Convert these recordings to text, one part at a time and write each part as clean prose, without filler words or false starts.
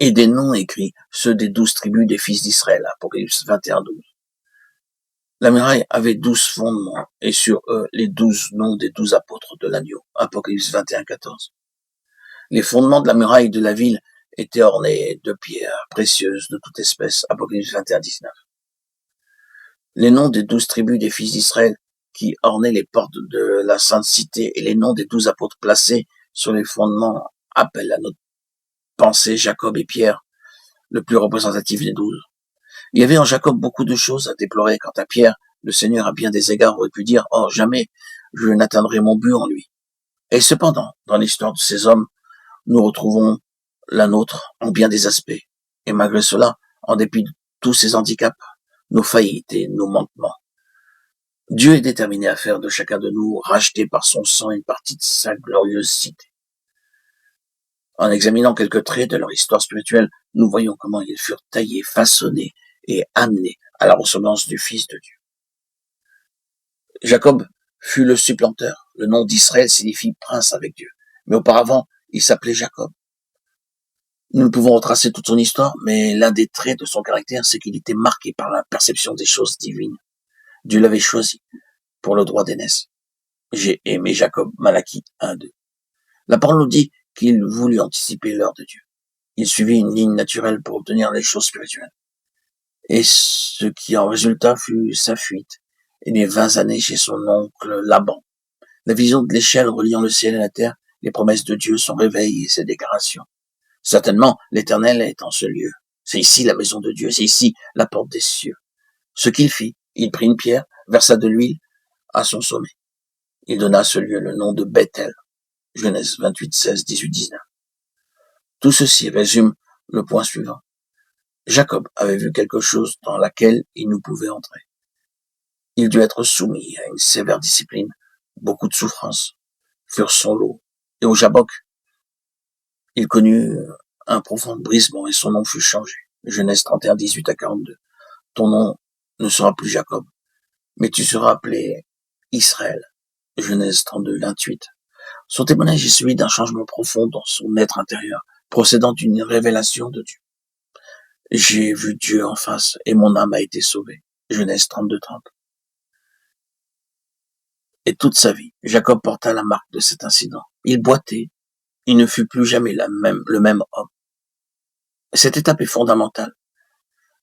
et des noms écrits, ceux des 12 tribus des fils d'Israël, Apocalypse 21:12. La muraille avait 12 fondements, et sur eux, les 12 noms des 12 apôtres de l'agneau, Apocalypse 21:14. Les fondements de la muraille de la ville étaient ornés de pierres précieuses de toute espèce, Apocalypse 21:19. Les noms des 12 tribus des fils d'Israël qui ornaient les portes de la sainte cité et les noms des 12 apôtres placés sur les fondements appellent à notre pensée Jacob et Pierre, le plus représentatif des 12. Il y avait en Jacob beaucoup de choses à déplorer. Quant à Pierre, le Seigneur à bien des égards aurait pu dire « Oh, jamais je n'atteindrai mon but en lui ». Et cependant, dans l'histoire de ces hommes, nous retrouvons la nôtre en bien des aspects. Et malgré cela, en dépit de tous ces handicaps, nos faillites et nos manquements, Dieu est déterminé à faire de chacun de nous racheter par son sang une partie de sa glorieuse cité. En examinant quelques traits de leur histoire spirituelle, nous voyons comment ils furent taillés, façonnés et amenés à la ressemblance du Fils de Dieu. Jacob fut le supplanteur. Le nom d'Israël signifie prince avec Dieu. Mais auparavant, il s'appelait Jacob. Nous ne pouvons retracer toute son histoire, mais l'un des traits de son caractère, c'est qu'il était marqué par la perception des choses divines. Dieu l'avait choisi pour le droit d'aînesse. J'ai aimé Jacob, Malachie 1:2. La parole nous dit qu'il voulut anticiper l'heure de Dieu. Il suivit une ligne naturelle pour obtenir les choses spirituelles. Et ce qui en résulta fut sa fuite et les 20 années chez son oncle Laban. La vision de l'échelle reliant le ciel et la terre, les promesses de Dieu, son réveil et ses déclarations. Certainement, l'Éternel est en ce lieu. C'est ici la maison de Dieu, c'est ici la porte des cieux. Ce qu'il fit, il prit une pierre, versa de l'huile à son sommet. Il donna à ce lieu le nom de Bethel. Genèse 28:16, 18-19. Tout ceci résume le point suivant. Jacob avait vu quelque chose dans laquelle il nous pouvait entrer. Il dut être soumis à une sévère discipline, beaucoup de souffrances furent son lot. Et au Jabbok, il connut un profond brisement et son nom fut changé. Genèse 31, 18-42. Ton nom ne sera plus Jacob, mais tu seras appelé Israël. Genèse 32, 28. Son témoignage est celui d'un changement profond dans son être intérieur, procédant d'une révélation de Dieu. J'ai vu Dieu en face et mon âme a été sauvée. Genèse 32, 30. Et toute sa vie, Jacob porta la marque de cet incident. Il boitait, il ne fut plus jamais le même homme. Cette étape est fondamentale.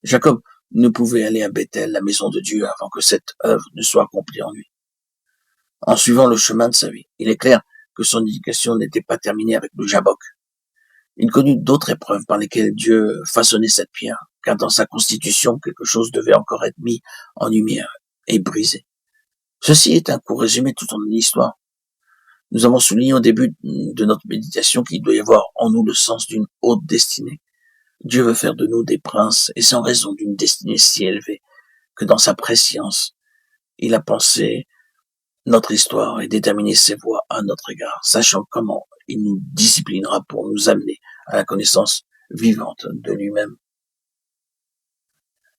Jacob ne pouvait aller à Bethel, la maison de Dieu, avant que cette œuvre ne soit accomplie en lui. En suivant le chemin de sa vie, il est clair que son éducation n'était pas terminée avec le Jabbok. Il connut d'autres épreuves par lesquelles Dieu façonnait cette pierre, car dans sa constitution, quelque chose devait encore être mis en lumière et brisé. Ceci est un court résumé tout en l'histoire. Nous avons souligné au début de notre méditation qu'il doit y avoir en nous le sens d'une haute destinée. Dieu veut faire de nous des princes, et c'est en raison d'une destinée si élevée que dans sa prescience, il a pensé notre histoire et déterminé ses voies à notre égard, sachant comment il nous disciplinera pour nous amener à la connaissance vivante de lui-même.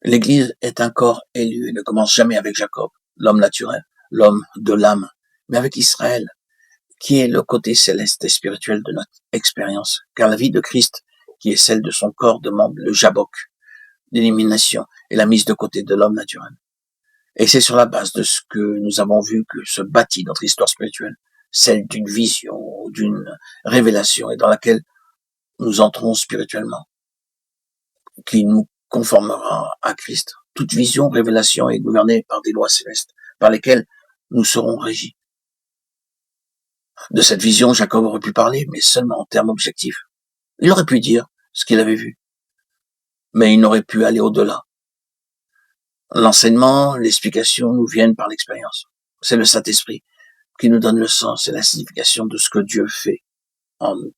L'Église est un corps élu et ne commence jamais avec Jacob, l'homme naturel, l'homme de l'âme, mais avec Israël, qui est le côté céleste et spirituel de notre expérience, car la vie de Christ, qui est celle de son corps, demande le Jabbok, l'élimination et la mise de côté de l'homme naturel. Et c'est sur la base de ce que nous avons vu que se bâtit notre histoire spirituelle, celle d'une vision, d'une révélation, et dans laquelle nous entrons spirituellement, qui nous conformera à Christ. Toute vision, révélation est gouvernée par des lois célestes, par lesquelles nous serons régis. De cette vision, Jacob aurait pu parler, mais seulement en termes objectifs. Il aurait pu dire ce qu'il avait vu, mais il n'aurait pu aller au-delà. L'enseignement, l'explication nous viennent par l'expérience. C'est le Saint-Esprit qui nous donne le sens et la signification de ce que Dieu fait en nous.